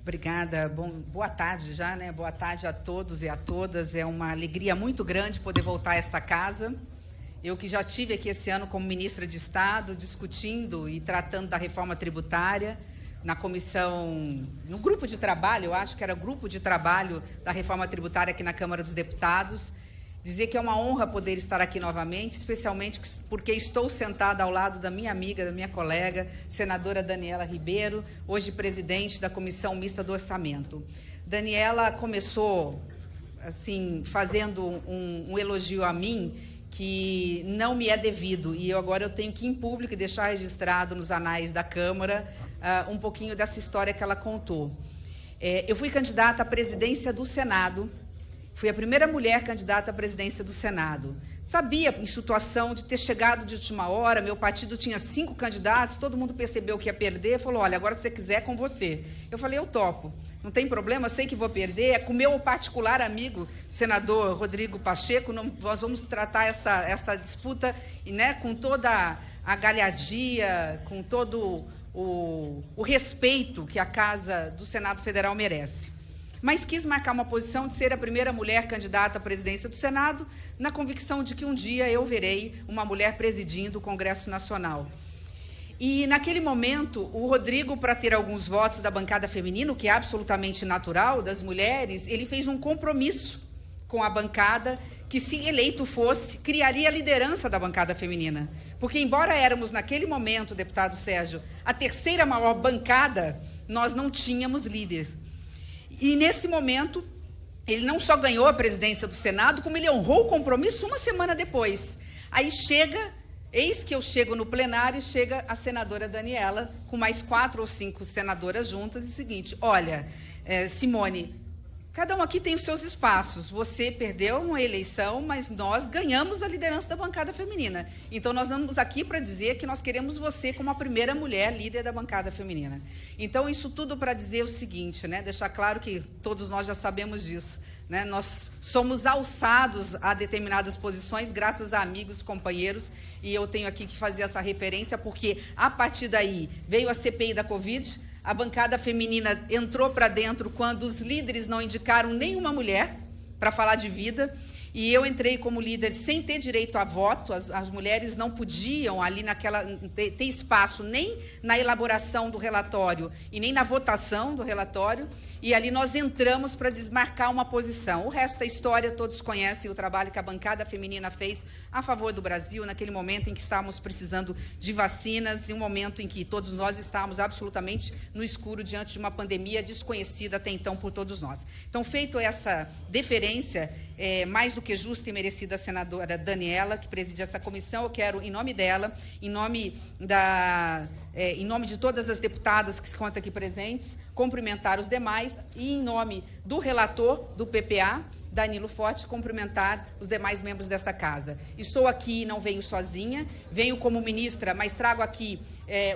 Obrigada. Boa tarde já, né? Boa tarde a todos e a todas. É uma alegria muito grande poder voltar a esta casa. Eu que já estive aqui esse ano como ministra de Estado, discutindo e tratando da reforma tributária, na comissão, no grupo de trabalho, eu acho que era grupo de trabalho da reforma tributária aqui na Câmara dos Deputados. Dizer que é uma honra poder estar aqui novamente, especialmente porque estou sentada ao lado da minha amiga, da minha colega, senadora Daniela Ribeiro, hoje presidente da Comissão Mista do Orçamento. Daniela começou, assim, fazendo um elogio a mim, que não me é devido, e agora eu tenho que ir em público e deixar registrado nos anais da Câmara um pouquinho dessa história que ela contou. Eu fui candidata à presidência do Senado. Fui a primeira mulher candidata à presidência do Senado. Sabia, em situação de ter chegado de última hora, meu partido tinha 5 candidatos, todo mundo percebeu que ia perder, falou, olha, agora se você quiser é com você. Eu falei, eu topo, não tem problema, eu sei que vou perder, é com o meu particular amigo, senador Rodrigo Pacheco, nós vamos tratar essa disputa, né, com toda a galhardia, com todo o respeito que a Casa do Senado Federal merece. Mas quis marcar uma posição de ser a primeira mulher candidata à presidência do Senado, na convicção de que um dia eu verei uma mulher presidindo o Congresso Nacional. E, naquele momento, o Rodrigo, para ter alguns votos da bancada feminina, o que é absolutamente natural das mulheres, ele fez um compromisso com a bancada que, se eleito fosse, criaria a liderança da bancada feminina. Porque, embora éramos, naquele momento, deputado Sérgio, a terceira maior bancada, nós não tínhamos líderes. E, nesse momento, ele não só ganhou a presidência do Senado, como ele honrou o compromisso uma semana depois. Aí eis que eu chego no plenário, chega a senadora Daniela, com mais 4 ou 5 senadoras juntas, e o seguinte, olha, Simone, cada um aqui tem os seus espaços. Você perdeu uma eleição, mas nós ganhamos a liderança da bancada feminina. Então, nós estamos aqui para dizer que nós queremos você como a primeira mulher líder da bancada feminina. Então, isso tudo para dizer o seguinte, né? Deixar claro que todos nós já sabemos disso, né? Nós somos alçados a determinadas posições graças a amigos, companheiros, e eu tenho aqui que fazer essa referência, porque, a partir daí, veio a CPI da Covid. A bancada feminina entrou para dentro quando os líderes não indicaram nenhuma mulher para falar de vida. E eu entrei como líder sem ter direito a voto. As mulheres não podiam ali ter espaço nem na elaboração do relatório e nem na votação do relatório. E ali nós entramos para desmarcar uma posição. O resto da história, todos conhecem o trabalho que a bancada feminina fez a favor do Brasil, naquele momento em que estávamos precisando de vacinas, e um momento em que todos nós estávamos absolutamente no escuro diante de uma pandemia desconhecida até então por todos nós. Então, feito essa deferência, mais do que justa e merecida a senadora Daniela, que preside essa comissão, eu quero, em nome dela, em nome de todas as deputadas que se contam aqui presentes, cumprimentar os demais e, em nome do relator do PPA, Danilo Forte, cumprimentar os demais membros dessa casa. Estou aqui, não venho sozinha, venho como ministra, mas trago aqui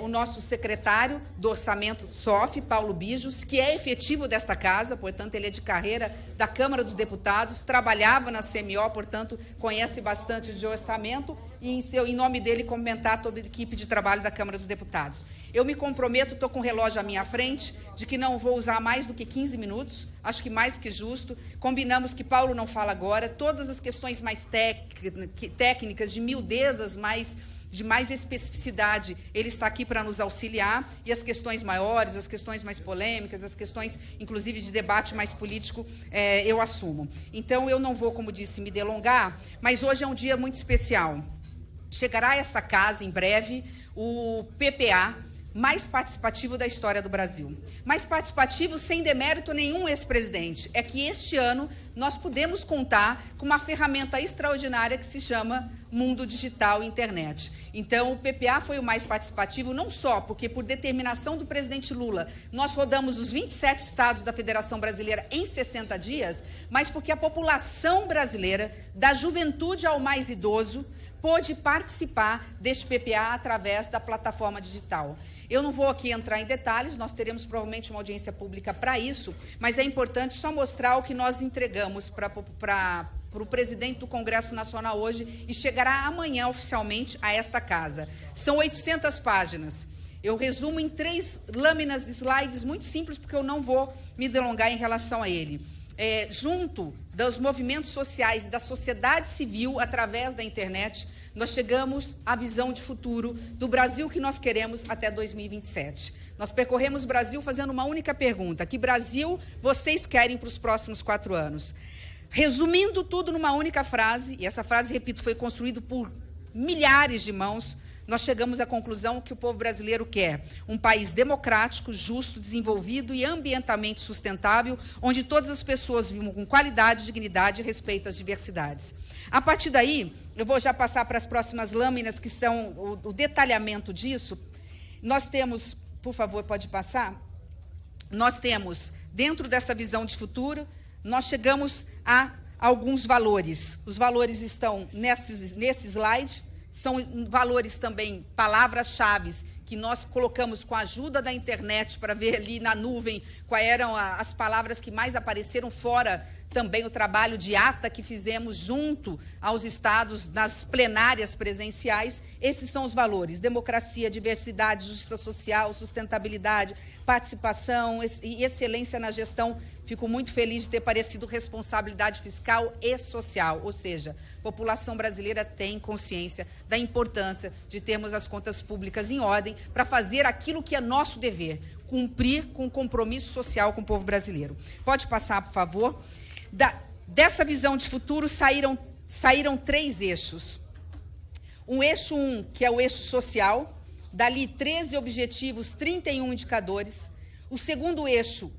o nosso secretário do Orçamento, SOF, Paulo Bijos, que é efetivo desta casa, portanto, ele é de carreira da Câmara dos Deputados, trabalhava na CMO, portanto, conhece bastante de orçamento, e em nome dele cumprimentar toda a equipe de trabalho da Câmara dos Deputados. Eu me comprometo, estou com o relógio à minha frente, de que não vou usar mais do que 15 minutos, acho que mais que justo. Combinamos que Paulo não fala agora, todas as questões mais técnicas, de miudezas, de mais especificidade, ele está aqui para nos auxiliar, e as questões maiores, as questões mais polêmicas, as questões, inclusive, de debate mais político, eu assumo. Então, eu não vou, como disse, me delongar, mas hoje é um dia muito especial. Chegará a essa casa, em breve, o PPA, mais participativo da história do Brasil. Mais participativo sem demérito nenhum ex-presidente. É que este ano nós podemos contar com uma ferramenta extraordinária que se chama Mundo Digital e Internet. Então, o PPA foi o mais participativo, não só porque, por determinação do presidente Lula, nós rodamos os 27 estados da Federação Brasileira em 60 dias, mas porque a população brasileira, da juventude ao mais idoso, pôde participar deste PPA através da plataforma digital. Eu não vou aqui entrar em detalhes, nós teremos provavelmente uma audiência pública para isso, mas é importante só mostrar o que nós entregamos para o presidente do Congresso Nacional hoje e chegará amanhã oficialmente a esta casa. São 800 páginas. Eu resumo em 3 lâminas, slides muito simples, porque eu não vou me delongar em relação a ele. Junto dos movimentos sociais, da sociedade civil, através da internet, nós chegamos à visão de futuro do Brasil que nós queremos até 2027. Nós percorremos o Brasil fazendo uma única pergunta: que Brasil vocês querem para os próximos 4 anos? Resumindo tudo numa única frase, e essa frase, repito, foi construída por milhares de mãos, nós chegamos à conclusão que o povo brasileiro quer um país democrático, justo, desenvolvido e ambientalmente sustentável, onde todas as pessoas vivam com qualidade, dignidade e respeito às diversidades. A partir daí, eu vou já passar para as próximas lâminas, que são o detalhamento disso. Nós temos, por favor, pode passar? Nós temos, dentro dessa visão de futuro, nós chegamos a alguns valores. Os valores estão nesse slide. São valores também, palavras-chave, que nós colocamos com a ajuda da internet para ver ali na nuvem quais eram as palavras que mais apareceram, fora também o trabalho de ata que fizemos junto aos estados nas plenárias presenciais. Esses são os valores: democracia, diversidade, justiça social, sustentabilidade, participação e excelência na gestão. Fico muito feliz de ter aparecido responsabilidade fiscal e social, ou seja, a população brasileira tem consciência da importância de termos as contas públicas em ordem para fazer aquilo que é nosso dever, cumprir com o compromisso social com o povo brasileiro. Pode passar, por favor? Dessa visão de futuro saíram 3 eixos. Um eixo 1, que é o eixo social, dali 13 objetivos, 31 indicadores. O segundo eixo,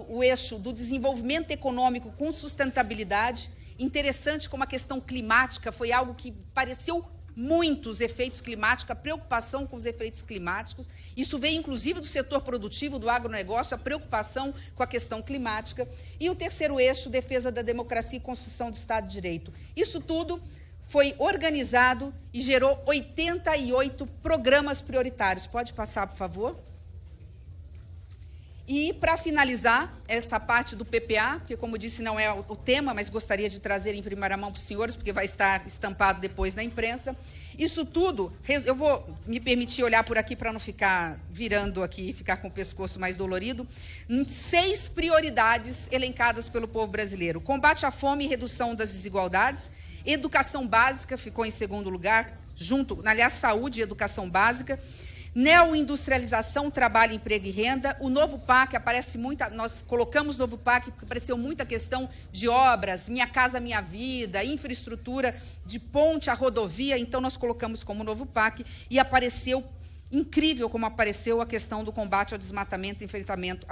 o eixo do desenvolvimento econômico com sustentabilidade. Interessante como a questão climática foi algo que pareceu muito os efeitos climáticos, a preocupação com os efeitos climáticos. Isso veio, inclusive, do setor produtivo, do agronegócio, a preocupação com a questão climática. E o terceiro eixo, defesa da democracia e construção do Estado de Direito. Isso tudo foi organizado e gerou 88 programas prioritários. Pode passar, por favor? E, para finalizar essa parte do PPA, que, como disse, não é o tema, mas gostaria de trazer em primeira mão para os senhores, porque vai estar estampado depois na imprensa. Isso tudo, eu vou me permitir olhar por aqui para não ficar virando aqui e ficar com o pescoço mais dolorido. 6 prioridades elencadas pelo povo brasileiro: combate à fome e redução das desigualdades, educação básica ficou em segundo lugar, aliás, saúde e educação básica, neoindustrialização, trabalho, emprego e renda. O novo PAC, nós colocamos o novo PAC porque apareceu muita questão de obras, Minha Casa Minha Vida, infraestrutura de ponte à rodovia, então nós colocamos como novo PAC, e apareceu, incrível como apareceu, a questão do combate ao desmatamento e enfrentamento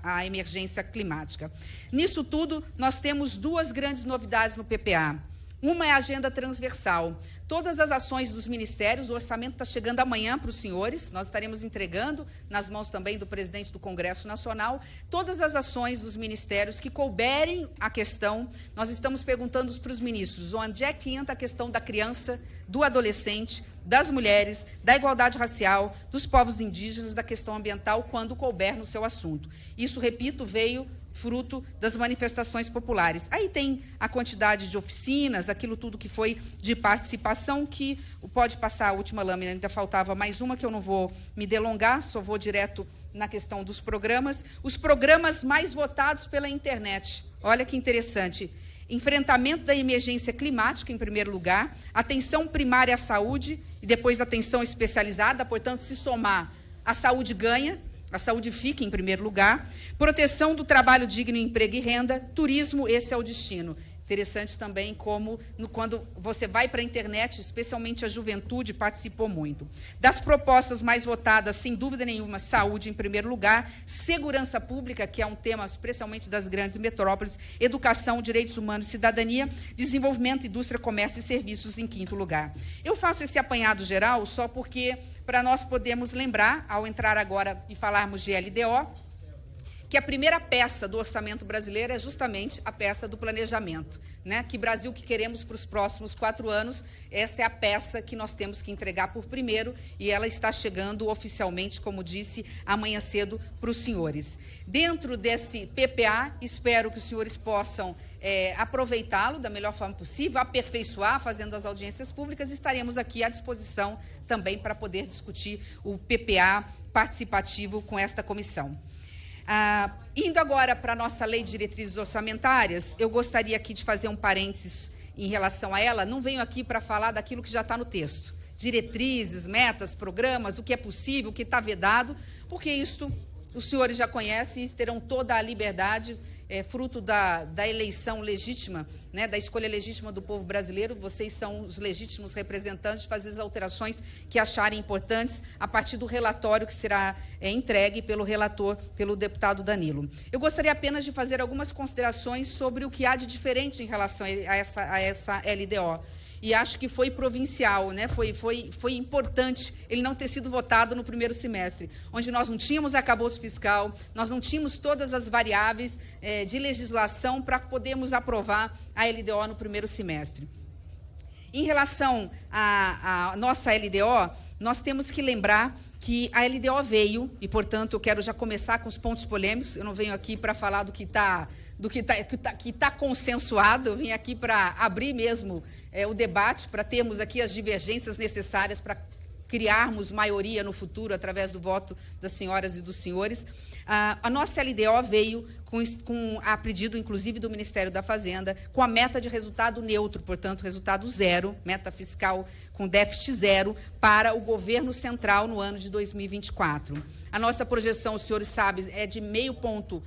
à emergência climática. Nisso tudo, nós temos 2 grandes novidades no PPA. Uma é a agenda transversal. Todas as ações dos ministérios, o orçamento está chegando amanhã para os senhores, nós estaremos entregando nas mãos também do presidente do Congresso Nacional, todas as ações dos ministérios que couberem a questão. Nós estamos perguntando para os ministros onde é que entra a questão da criança, do adolescente, das mulheres, da igualdade racial, dos povos indígenas, da questão ambiental, quando couber no seu assunto. Isso, repito, veio fruto das manifestações populares. Aí tem a quantidade de oficinas, aquilo tudo que foi de participação, que pode passar a última lâmina, ainda faltava mais uma, que eu não vou me delongar, só vou direto na questão dos programas. Os programas mais votados pela internet. Olha que interessante. Enfrentamento da emergência climática, em primeiro lugar, atenção primária à saúde e depois atenção especializada, portanto, se somar, a saúde ganha, a saúde fica em primeiro lugar. Proteção do trabalho digno, emprego e renda. Turismo, esse é o destino. Interessante também como, quando você vai para a internet, especialmente a juventude, participou muito. Das propostas mais votadas, sem dúvida nenhuma, saúde em primeiro lugar, segurança pública, que é um tema especialmente das grandes metrópoles, educação, direitos humanos e cidadania, desenvolvimento, indústria, comércio e serviços em quinto lugar. Eu faço esse apanhado geral só porque, para nós podermos lembrar, ao entrar agora e falarmos de LDO, que a primeira peça do orçamento brasileiro é justamente a peça do planejamento, né? Que Brasil que queremos para os próximos 4 anos, essa é a peça que nós temos que entregar por primeiro, e ela está chegando oficialmente, como disse, amanhã cedo para os senhores. Dentro desse PPA, espero que os senhores possam aproveitá-lo da melhor forma possível, aperfeiçoar, fazendo as audiências públicas, e estaremos aqui à disposição também para poder discutir o PPA participativo com esta comissão. Indo agora para a nossa Lei de Diretrizes Orçamentárias, eu gostaria aqui de fazer um parênteses em relação a ela. Não venho aqui para falar daquilo que já está no texto. Diretrizes, metas, programas, o que é possível, o que está vedado, porque isto os senhores já conhecem e terão toda a liberdade, fruto da eleição legítima, né, da escolha legítima do povo brasileiro. Vocês são os legítimos representantes de fazer as alterações que acharem importantes a partir do relatório que será entregue pelo relator, pelo deputado Danilo. Eu gostaria apenas de fazer algumas considerações sobre o que há de diferente em relação a essa LDO. E acho que foi provincial, né? Foi importante ele não ter sido votado no primeiro semestre, onde nós não tínhamos arcabouço fiscal, nós não tínhamos todas as variáveis de legislação para podermos aprovar a LDO no primeiro semestre. Em relação à nossa LDO, nós temos que lembrar que a LDO veio, e, portanto, eu quero já começar com os pontos polêmicos. Eu não venho aqui para falar do que está consensuado, eu vim aqui para abrir mesmo o debate, para termos aqui as divergências necessárias para criarmos maioria no futuro através do voto das senhoras e dos senhores. A nossa LDO veio a pedido, inclusive, do Ministério da Fazenda, com a meta de resultado neutro, portanto, resultado zero, meta fiscal com déficit zero para o governo central no ano de 2024. A nossa projeção, os senhores sabem, é de 0,5 ponto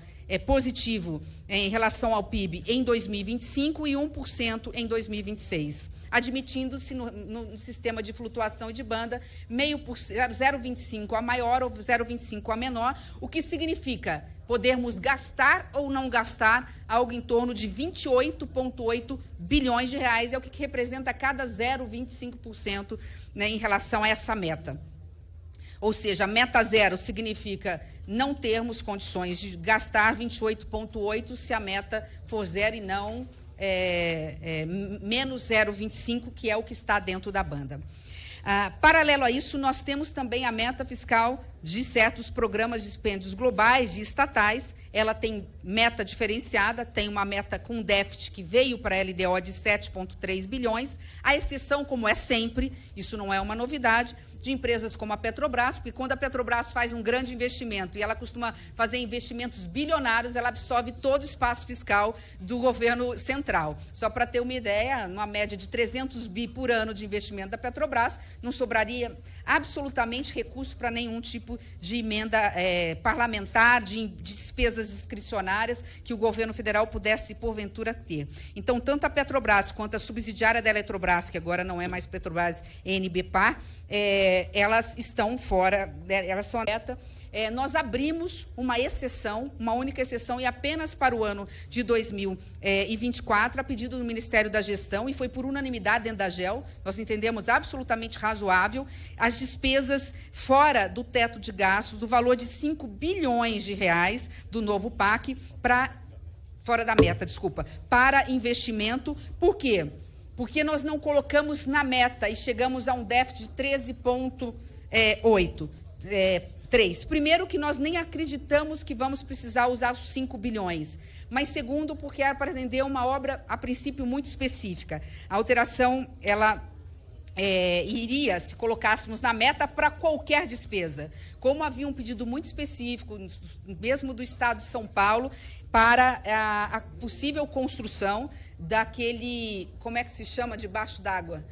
positivo em relação ao PIB em 2025 e 1% em 2026, admitindo-se no sistema de flutuação e de banda 0,25 a maior ou 0,25 a menor, o que significa podermos gastar ou não gastar algo em torno de 28,8 bilhões de reais, é o que representa cada 0,25%, né, em relação a essa meta. Ou seja, a meta zero significa não termos condições de gastar 28,8 se a meta for zero e não menos 0,25, que é o que está dentro da banda. Paralelo a isso, nós temos também a meta fiscal de certos programas de dispêndios globais, de estatais. Ela tem meta diferenciada, tem uma meta com déficit que veio para a LDO de 7,3 bilhões, a exceção, como é sempre, isso não é uma novidade, de empresas como a Petrobras, porque quando a Petrobras faz um grande investimento, e ela costuma fazer investimentos bilionários, ela absorve todo o espaço fiscal do governo central. Só para ter uma ideia, numa média de 300 bi por ano de investimento da Petrobras, não sobraria absolutamente recurso para nenhum tipo de emenda parlamentar, de despesas discricionárias que o governo federal pudesse, porventura, ter. Então, tanto a Petrobras quanto a subsidiária da Eletrobras, que agora não é mais Petrobras, ENBPar, elas estão fora, elas são alerta. Nós abrimos uma exceção, uma única exceção, e apenas para o ano de 2024, a pedido do Ministério da Gestão, e foi por unanimidade dentro da AGEL, nós entendemos absolutamente razoável, as despesas fora do teto de gastos, do valor de 5 bilhões de reais do novo PAC, fora da meta, desculpa, para investimento. Por quê? Porque nós não colocamos na meta e chegamos a um déficit de 13,8. Primeiro, que nós nem acreditamos que vamos precisar usar os 5 bilhões. Mas, segundo, porque era para atender uma obra, a princípio, muito específica. A alteração, ela iria, se colocássemos na meta, para qualquer despesa. Como havia um pedido muito específico, mesmo do Estado de São Paulo, para a possível construção daquele, como é que se chama, debaixo d'água?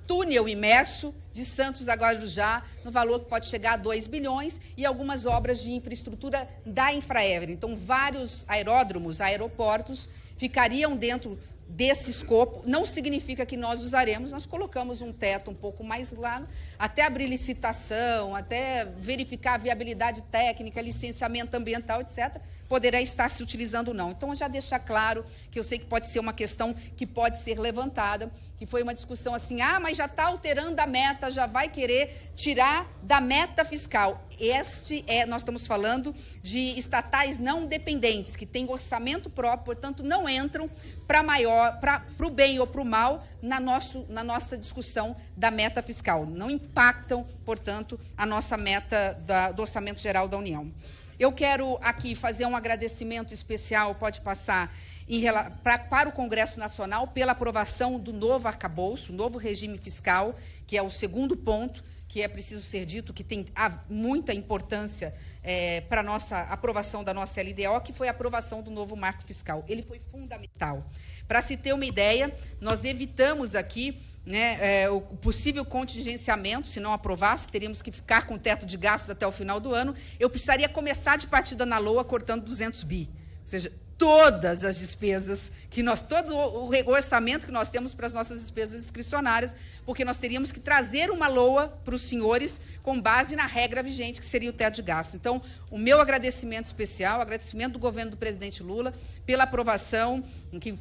Túnel imerso de Santos a Guarujá, no valor que pode chegar a 2 bilhões, e algumas obras de infraestrutura da Infraero. Então, vários aeródromos, aeroportos, ficariam dentro desse escopo, não significa que nós usaremos, nós colocamos um teto um pouco mais lá, até abrir licitação, até verificar a viabilidade técnica, licenciamento ambiental, etc., poderá estar se utilizando ou não. Então, já deixar claro que eu sei que pode ser uma questão que pode ser levantada, que foi uma discussão assim, mas já está alterando a meta, já vai querer tirar da meta fiscal. Nós estamos falando de estatais não dependentes, que têm orçamento próprio, portanto, não entram para o bem ou para o mal na nossa discussão da meta fiscal. Não impactam, portanto, a nossa meta do Orçamento Geral da União. Eu quero aqui fazer um agradecimento especial, pode passar, para o Congresso Nacional pela aprovação do novo arcabouço, novo regime fiscal, que é o segundo ponto, que é preciso ser dito, que tem muita importância para a nossa aprovação da nossa LDO, que foi a aprovação do novo marco fiscal. Ele foi fundamental. Para se ter uma ideia, nós evitamos aqui o possível contingenciamento. Se não aprovasse, teríamos que ficar com o teto de gastos até o final do ano. Eu precisaria começar de partida na LOA cortando 200 bi. Ou seja, todas as despesas todo o orçamento que nós temos para as nossas despesas discricionárias, porque nós teríamos que trazer uma LOA para os senhores com base na regra vigente, que seria o teto de gastos. Então, o meu agradecimento especial, agradecimento do governo do presidente Lula pela aprovação,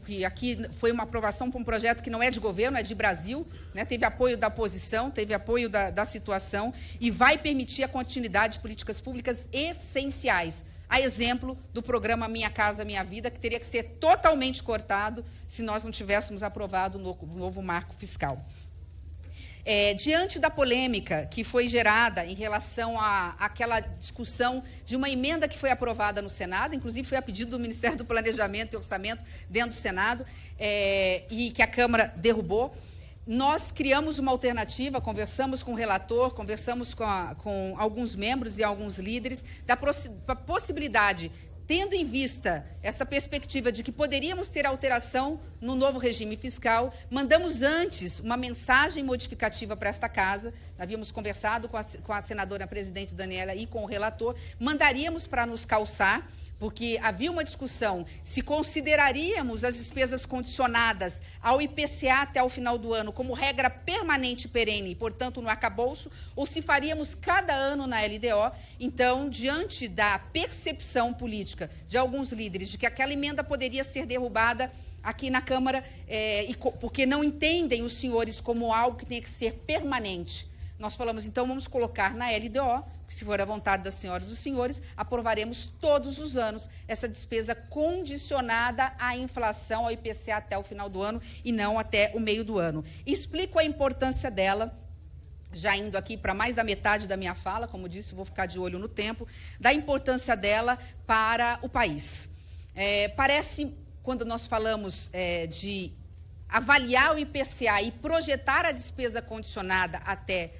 que aqui foi uma aprovação para um projeto que não é de governo, é de Brasil, teve apoio da oposição, teve apoio da situação, e vai permitir a continuidade de políticas públicas essenciais, a exemplo do programa Minha Casa Minha Vida, que teria que ser totalmente cortado se nós não tivéssemos aprovado o novo marco fiscal. Diante da polêmica que foi gerada em relação àquela discussão de uma emenda que foi aprovada no Senado, inclusive foi a pedido do Ministério do Planejamento e Orçamento dentro do Senado, e que a Câmara derrubou, nós criamos uma alternativa, conversamos com o relator, conversamos com alguns membros e alguns líderes, da possibilidade, tendo em vista essa perspectiva de que poderíamos ter alteração no novo regime fiscal, mandamos antes uma mensagem modificativa para esta casa, havíamos conversado com a senadora presidente Daniela e com o relator, mandaríamos para nos calçar, porque havia uma discussão se consideraríamos as despesas condicionadas ao IPCA até o final do ano como regra permanente e perene, portanto, no arcabouço, ou se faríamos cada ano na LDO. Então, diante da percepção política de alguns líderes de que aquela emenda poderia ser derrubada aqui na Câmara, porque não entendem os senhores como algo que tem que ser permanente, nós falamos, então, vamos colocar na LDO, que, se for a vontade das senhoras e dos senhores, aprovaremos todos os anos essa despesa condicionada à inflação, ao IPCA até o final do ano e não até o meio do ano. Explico a importância dela, já indo aqui para mais da metade da minha fala, como disse, vou ficar de olho no tempo, da importância dela para o país. Parece, quando nós falamos de avaliar o IPCA e projetar a despesa condicionada até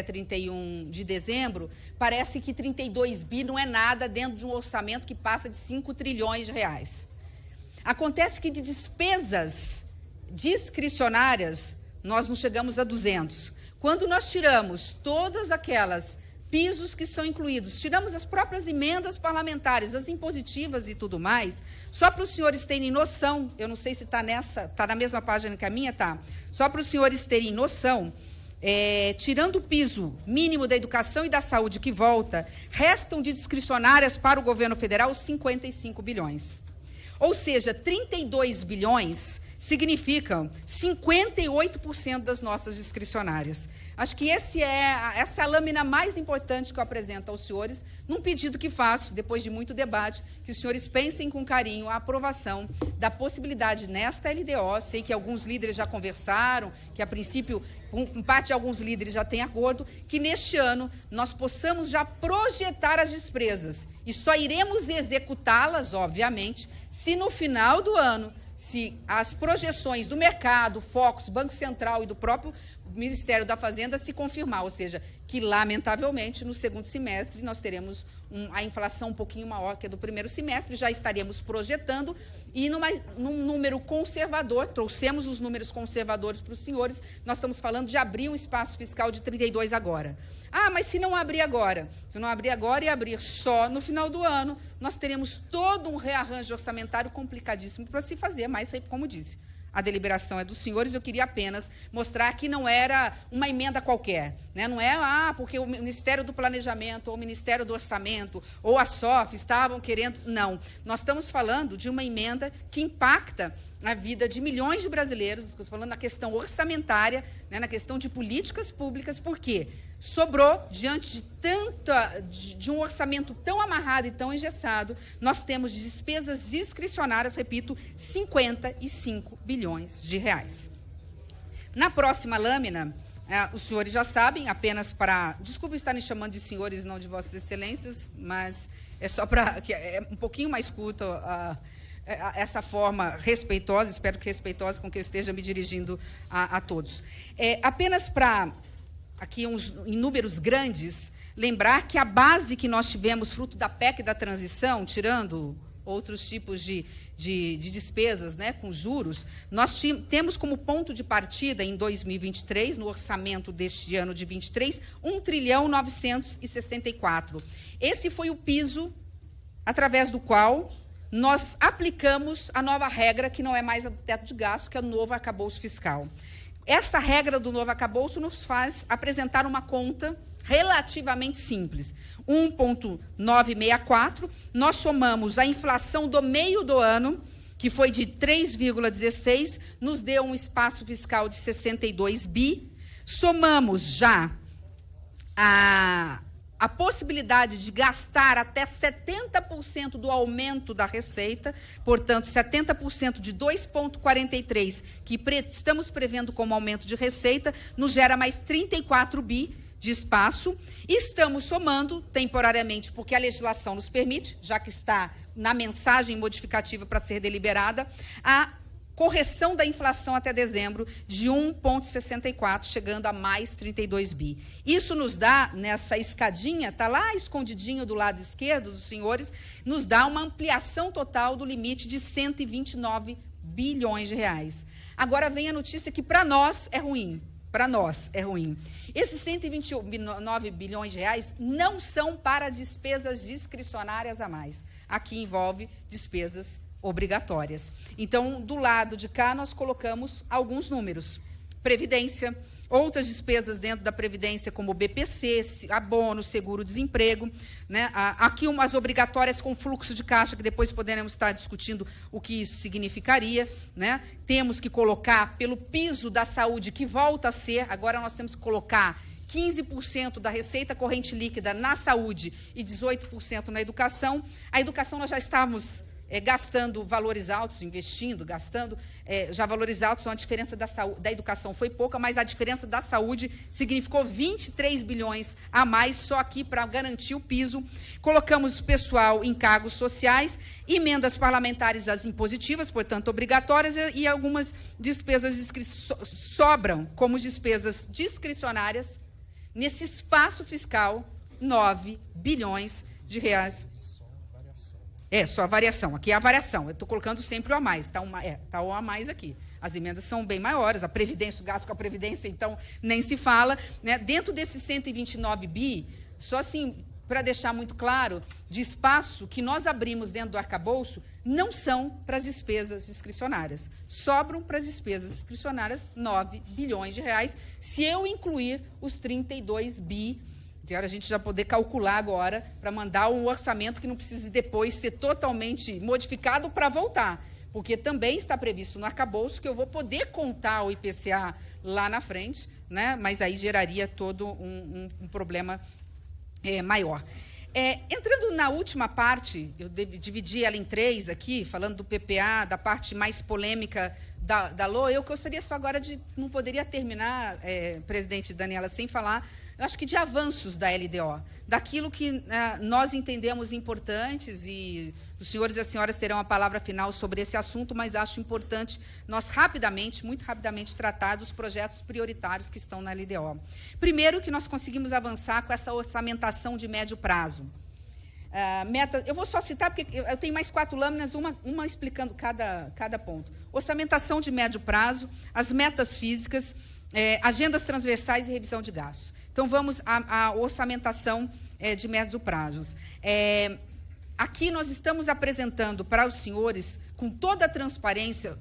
31 de dezembro, parece que 32 bi não é nada dentro de um orçamento que passa de 5 trilhões de reais. Acontece que de despesas discricionárias, nós não chegamos a 200. Quando nós tiramos todas aquelas pisos que são incluídos, tiramos as próprias emendas parlamentares, as impositivas e tudo mais, só para os senhores terem noção, eu não sei se está na mesma página que a minha, tá? Só para os senhores terem noção, tirando o piso mínimo da educação e da saúde que volta, restam de discricionárias para o governo federal 55 bilhões. Ou seja, 32 bilhões significam 58% das nossas discricionárias. Acho que essa é a lâmina mais importante que eu apresento aos senhores, num pedido que faço, depois de muito debate, que os senhores pensem com carinho a aprovação da possibilidade nesta LDO. Sei que alguns líderes já conversaram, que, a princípio, em parte, alguns líderes já têm acordo, que neste ano nós possamos já projetar as despesas e só iremos executá-las, obviamente, se no final do ano, se as projeções do mercado, Focus, Banco Central e do próprio Ministério da Fazenda se confirmar, ou seja, que, lamentavelmente, no segundo semestre nós teremos a inflação um pouquinho maior que a do primeiro semestre, já estaríamos projetando, e num número conservador, trouxemos os números conservadores para os senhores, nós estamos falando de abrir um espaço fiscal de 32 agora. Mas se não abrir agora, e abrir só no final do ano, nós teremos todo um rearranjo orçamentário complicadíssimo para se fazer, mas, como disse, a deliberação é dos senhores, eu queria apenas mostrar que não era uma emenda qualquer, né? Não é, porque o Ministério do Planejamento, ou o Ministério do Orçamento, ou a SOF estavam querendo... Não, nós estamos falando de uma emenda que impacta a vida de milhões de brasileiros, estou falando na questão orçamentária, né, na questão de políticas públicas, porque sobrou, diante de um orçamento tão amarrado e tão engessado, nós temos despesas discricionárias, repito, 55 bilhões de reais. Na próxima lâmina, os senhores já sabem, apenas para... Desculpe estarem chamando de senhores, não de vossas excelências, mas é só para... É um pouquinho mais curto essa forma respeitosa, espero que respeitosa, com que eu esteja me dirigindo a todos. Apenas para, aqui em números grandes, lembrar que a base que nós tivemos, fruto da PEC da transição, tirando outros tipos de despesas, né, com juros, nós temos como ponto de partida, em 2023, no orçamento deste ano de 23, 1.964 trilhão. Esse foi o piso através do qual nós aplicamos a nova regra, que não é mais o teto de gasto, que é o novo arcabouço fiscal. Essa regra do novo arcabouço nos faz apresentar uma conta relativamente simples. 1,964, nós somamos a inflação do meio do ano, que foi de 3,16, nos deu um espaço fiscal de 62 bi, somamos já a possibilidade de gastar até 70% do aumento da receita, portanto, 70% de 2,43, que estamos prevendo como aumento de receita, nos gera mais 34 bi de espaço. Estamos somando, temporariamente, porque a legislação nos permite, já que está na mensagem modificativa para ser deliberada, a correção da inflação até dezembro de 1,64, chegando a mais 32 bi. Isso nos dá, nessa escadinha, está lá escondidinho do lado esquerdo dos senhores, nos dá uma ampliação total do limite de 129 bilhões de reais. Agora vem a notícia que para nós é ruim. Para nós é ruim. Esses 129 bilhões de reais não são para despesas discricionárias a mais. Aqui envolve despesas obrigatórias. Então, do lado de cá, nós colocamos alguns números. Previdência, outras despesas dentro da Previdência, como BPC, abono, seguro-desemprego, né? Aqui umas obrigatórias com fluxo de caixa, que depois poderemos estar discutindo o que isso significaria, né? Temos que colocar pelo piso da saúde, que volta a ser, agora nós temos que colocar 15% da receita corrente líquida na saúde e 18% na educação. A educação nós já estávamos gastando valores altos, investindo, gastando já valores altos, então a diferença da educação foi pouca, mas a diferença da saúde significou 23 bilhões a mais, só aqui para garantir o piso. Colocamos pessoal em cargos sociais, emendas parlamentares as impositivas, portanto, obrigatórias, e algumas despesas sobram como despesas discricionárias, nesse espaço fiscal, 9 bilhões de reais. Só a variação. Aqui é a variação. Eu estou colocando sempre o a mais. Está o a mais aqui. As emendas são bem maiores. A Previdência, o gasto com a Previdência, então, nem se fala, né? Dentro desses 129 bi, só assim, para deixar muito claro, de espaço que nós abrimos dentro do arcabouço, não são para as despesas discricionárias. Sobram para as despesas discricionárias 9 bilhões de reais, se eu incluir os 32 bi. Então, a gente já poder calcular agora para mandar um orçamento que não precise depois ser totalmente modificado para voltar, porque também está previsto no arcabouço que eu vou poder contar o IPCA lá na frente, né? Mas aí geraria todo um problema maior. Entrando na última parte, eu dividi ela em 3 aqui, falando do PPA, da parte mais polêmica da LOA. Eu gostaria só agora de... Não poderia terminar, presidente Daniela, sem falar, eu acho que de avanços da LDO, daquilo que nós entendemos importantes, e os senhores e as senhoras terão a palavra final sobre esse assunto, mas acho importante nós rapidamente, muito rapidamente, tratar dos projetos prioritários que estão na LDO. Primeiro, que nós conseguimos avançar com essa orçamentação de médio prazo. Eu vou só citar, porque eu tenho mais 4 lâminas, uma explicando cada ponto. Orçamentação de médio prazo, as metas físicas, agendas transversais e revisão de gastos. Então, vamos à orçamentação de médio prazos. Aqui nós estamos apresentando para os senhores, com toda a transparência,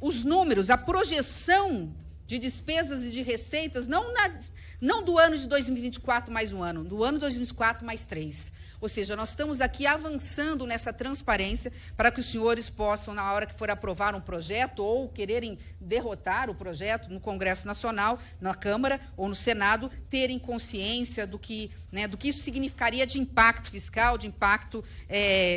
os números, a projeção de despesas e de receitas, não do ano de 2024 mais um ano, do ano de 2024 mais 3. Ou seja, nós estamos aqui avançando nessa transparência para que os senhores possam, na hora que for aprovar um projeto ou quererem derrotar o projeto no Congresso Nacional, na Câmara ou no Senado, terem consciência do que isso significaria de impacto fiscal, de impacto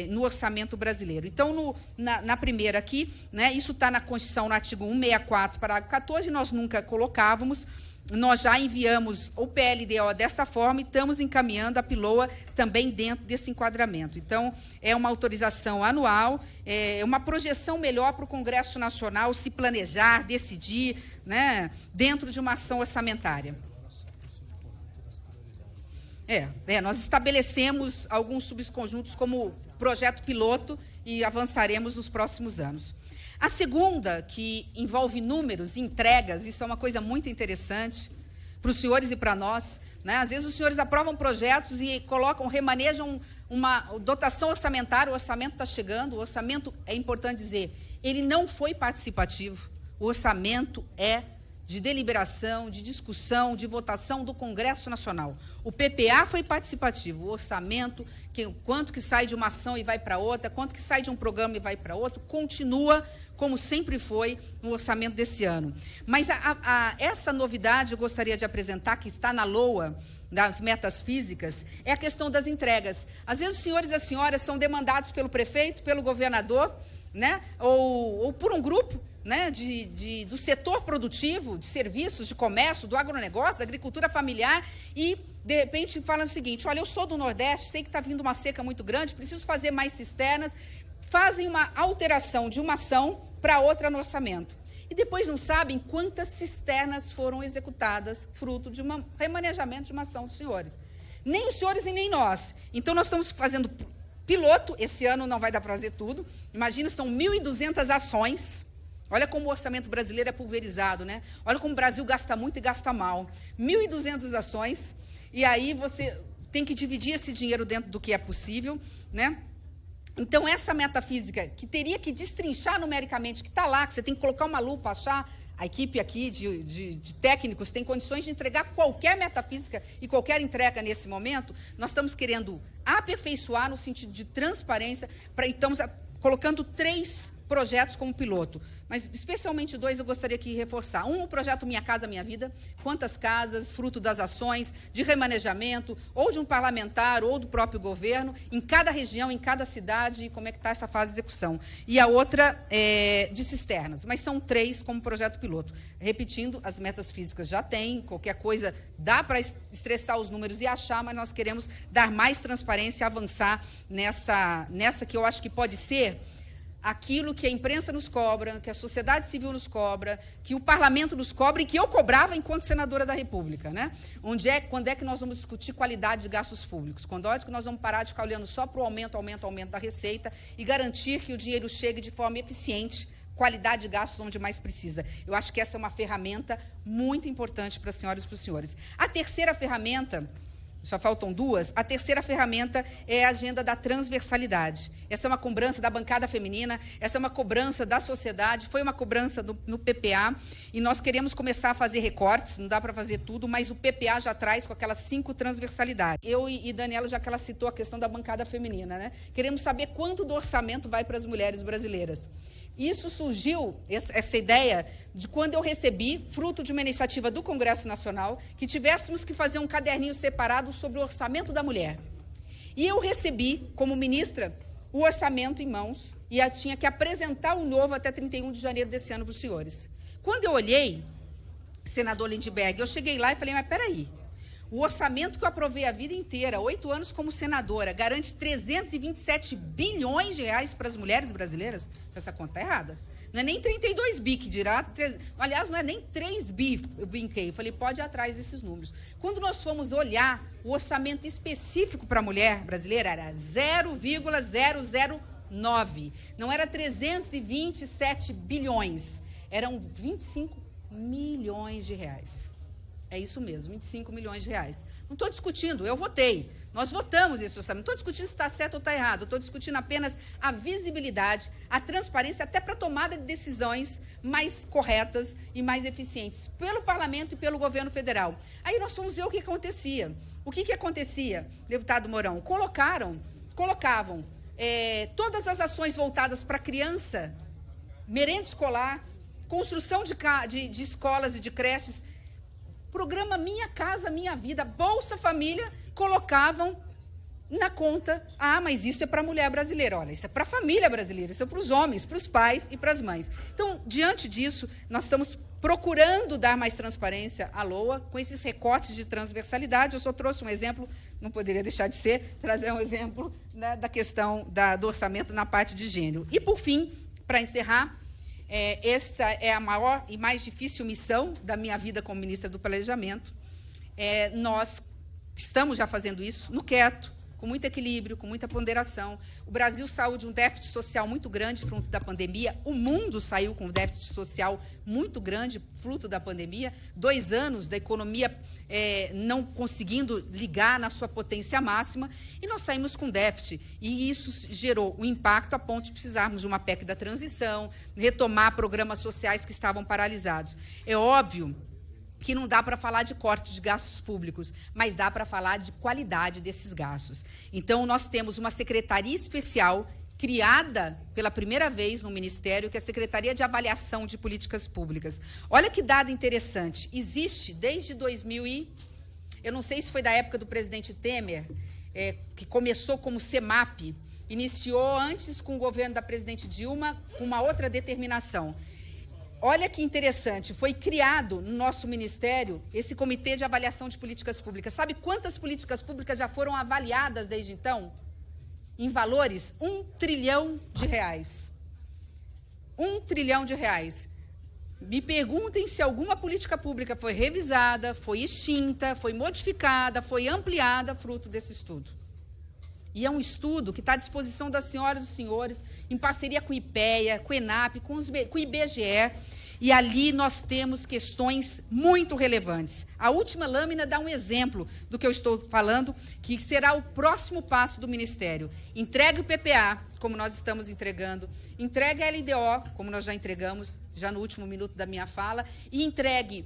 no orçamento brasileiro. Então, na primeira aqui, isso está na Constituição, no artigo 164, parágrafo 14, nós nunca colocávamos. Nós já enviamos o PLDO dessa forma e estamos encaminhando a PILOA também dentro desse enquadramento. Então, é uma autorização anual, é uma projeção melhor para o Congresso Nacional se planejar, decidir, dentro de uma ação orçamentária. Nós estabelecemos alguns subconjuntos como projeto piloto e avançaremos nos próximos anos. A segunda, que envolve números, entregas, isso é uma coisa muito interessante para os senhores e para nós. Às vezes os senhores aprovam projetos e remanejam uma dotação orçamentária, o orçamento está chegando, o orçamento, é importante dizer, ele não foi participativo, o orçamento é de deliberação, de discussão, de votação do Congresso Nacional. O PPA foi participativo, o orçamento, quanto que sai de uma ação e vai para outra, quanto que sai de um programa e vai para outro, continua como sempre foi no orçamento desse ano. Mas essa novidade eu gostaria de apresentar, que está na LOA, das metas físicas, é a questão das entregas. Às vezes os senhores e as senhoras são demandados pelo prefeito, pelo governador, ou por um grupo, do setor produtivo, de serviços, de comércio, do agronegócio, da agricultura familiar, e, de repente, falam o seguinte: olha, eu sou do Nordeste, sei que está vindo uma seca muito grande, preciso fazer mais cisternas, fazem uma alteração de uma ação para outra no orçamento. E depois não sabem quantas cisternas foram executadas, fruto de um remanejamento de uma ação dos senhores. Nem os senhores e nem nós. Então, nós estamos fazendo piloto, esse ano não vai dar para fazer tudo, imagina, são 1.200 ações. Olha como o orçamento brasileiro é pulverizado, Olha como o Brasil gasta muito e gasta mal. 1.200 ações, e aí você tem que dividir esse dinheiro dentro do que é possível, Então, essa metafísica, que teria que destrinchar numericamente, que está lá, que você tem que colocar uma lupa, achar, a equipe aqui de técnicos tem condições de entregar qualquer metafísica e qualquer entrega nesse momento, nós estamos querendo aperfeiçoar no sentido de transparência, e estamos colocando 3 projetos como piloto, mas especialmente 2 eu gostaria de reforçar. Um, o projeto Minha Casa Minha Vida, quantas casas, fruto das ações de remanejamento, ou de um parlamentar, ou do próprio governo, em cada região, em cada cidade, como é que está essa fase de execução. E a outra é de cisternas, mas são 3 como projeto piloto. Repetindo, as metas físicas já tem, qualquer coisa dá para estressar os números e achar, mas nós queremos dar mais transparência e avançar nessa que eu acho que pode ser aquilo que a imprensa nos cobra, que a sociedade civil nos cobra, que o parlamento nos cobra e que eu cobrava enquanto senadora da República, Quando é que nós vamos discutir qualidade de gastos públicos? Quando é que nós vamos parar de ficar olhando só para o aumento da receita e garantir que o dinheiro chegue de forma eficiente, qualidade de gastos onde mais precisa? Eu acho que essa é uma ferramenta muito importante para as senhoras e para os senhores. A terceira ferramenta, só faltam 2, a terceira ferramenta é a agenda da transversalidade. Essa é uma cobrança da bancada feminina, essa é uma cobrança da sociedade, foi uma cobrança no PPA, e nós queremos começar a fazer recortes, não dá para fazer tudo, mas o PPA já traz com aquelas 5 transversalidades. Eu e Daniela, já que ela citou a questão da bancada feminina, queremos saber quanto do orçamento vai para as mulheres brasileiras. Isso surgiu, essa ideia, de quando eu recebi, fruto de uma iniciativa do Congresso Nacional, que tivéssemos que fazer um caderninho separado sobre o orçamento da mulher. E eu recebi, como ministra, o orçamento em mãos, e eu tinha que apresentar o novo até 31 de janeiro desse ano para os senhores. Quando eu olhei, senador Lindbergh, eu cheguei lá e falei, mas peraí, o orçamento que eu aprovei a vida inteira, 8 anos como senadora, garante 327 bilhões de reais para as mulheres brasileiras? Essa conta é errada. Não é nem 32 bi que dirá, aliás, não é nem 3 bi, eu brinquei. Eu falei, pode ir atrás desses números. Quando nós fomos olhar, o orçamento específico para a mulher brasileira era 0,009. Não era 327 bilhões, eram 25 milhões de reais. É isso mesmo, 25 milhões de reais. Não estou discutindo, eu votei. Nós votamos esse orçamento. Não estou discutindo se está certo ou está errado. Estou discutindo apenas a visibilidade, a transparência, até para a tomada de decisões mais corretas e mais eficientes pelo Parlamento e pelo governo federal. Aí nós fomos ver o que acontecia. O que acontecia, deputado Mourão? Colocavam todas as ações voltadas para a criança, merenda escolar, construção de escolas e de creches, programa Minha Casa Minha Vida, Bolsa Família, colocavam na conta, mas isso é para a mulher brasileira. Olha, isso é para a família brasileira, isso é para os homens, para os pais e para as mães. Então, diante disso, nós estamos procurando dar mais transparência à LOA, com esses recortes de transversalidade. Eu só trouxe um exemplo, não poderia deixar de ser, trazer um exemplo, né, da questão do orçamento na parte de gênero. E, por fim, para encerrar, essa é a maior e mais difícil missão da minha vida como ministra do Planejamento. Nós estamos já fazendo isso no quieto, com muito equilíbrio, com muita ponderação. O Brasil saiu de um déficit social muito grande fruto da pandemia. O mundo saiu com um déficit social muito grande fruto da pandemia. 2 anos da economia não conseguindo ligar na sua potência máxima. E nós saímos com déficit. E isso gerou um impacto a ponto de precisarmos de uma PEC da transição, retomar programas sociais que estavam paralisados. É óbvio que não dá para falar de corte de gastos públicos, mas dá para falar de qualidade desses gastos. Então, nós temos uma secretaria especial criada pela primeira vez no Ministério, que é a Secretaria de Avaliação de Políticas Públicas. Olha que dado interessante. Existe desde 2000 eu não sei se foi da época do presidente Temer, que começou como CEMAP, iniciou antes com o governo da presidente Dilma, com uma outra determinação. Olha que interessante, foi criado no nosso Ministério esse Comitê de Avaliação de Políticas Públicas. Sabe quantas políticas públicas já foram avaliadas desde então? Em valores, R$1 trilhão. R$1 trilhão. Me perguntem se alguma política pública foi revisada, foi extinta, foi modificada, foi ampliada, fruto desse estudo. E é um estudo que está à disposição das senhoras e dos senhores, em parceria com o IPEA, com o ENAP, com o IBGE, e ali nós temos questões muito relevantes. A última lâmina dá um exemplo do que eu estou falando, que será o próximo passo do Ministério. Entregue o PPA, como nós estamos entregando, entregue a LDO, como nós já entregamos, já no último minuto da minha fala, e entregue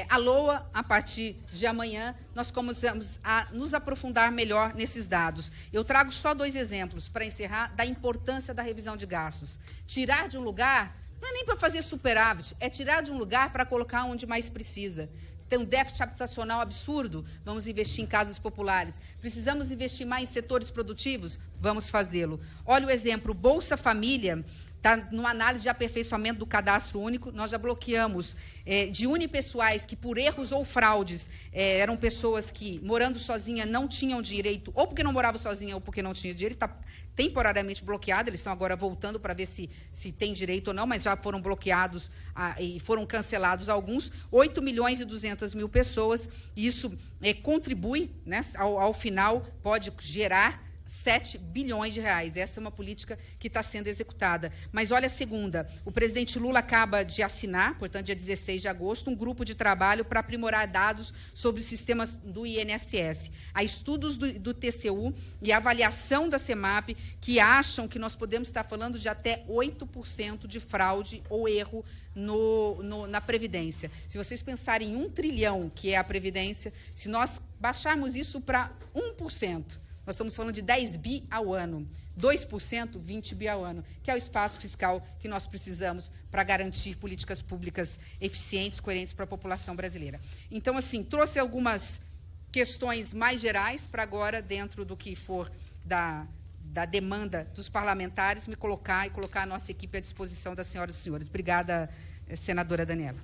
a LOA, a partir de amanhã, nós começamos a nos aprofundar melhor nesses dados. Eu trago só 2 exemplos, para encerrar, da importância da revisão de gastos. Tirar de um lugar, não é nem para fazer superávit, é tirar de um lugar para colocar onde mais precisa. Tem um déficit habitacional absurdo, vamos investir em casas populares. Precisamos investir mais em setores produtivos, vamos fazê-lo. Olha o exemplo, Bolsa Família, está numa análise de aperfeiçoamento do cadastro único, nós já bloqueamos de unipessoais que, por erros ou fraudes, eram pessoas que, morando sozinha, não tinham direito, ou porque não moravam sozinha, ou porque não tinham direito, está temporariamente bloqueado, eles estão agora voltando para ver se tem direito ou não, mas já foram bloqueados e foram cancelados alguns, 8.200.000 pessoas, e isso contribui, né, ao final, pode gerar 7 bilhões de reais. Essa é uma política que está sendo executada. Mas olha a segunda. O presidente Lula acaba de assinar, portanto, dia 16 de agosto, um grupo de trabalho para aprimorar dados sobre sistemas do INSS. Há estudos do TCU e avaliação da CEMAP que acham que nós podemos estar falando de até 8% de fraude ou erro na Previdência. Se vocês pensarem em 1 trilhão, que é a Previdência, se nós baixarmos isso para 1%, nós estamos falando de 10 bi ao ano, 2%, 20 bi ao ano, que é o espaço fiscal que nós precisamos para garantir políticas públicas eficientes, coerentes para a população brasileira. Então, assim, trouxe algumas questões mais gerais para agora, dentro do que for da demanda dos parlamentares, me colocar e colocar a nossa equipe à disposição das senhoras e senhores. Obrigada, senadora Daniela.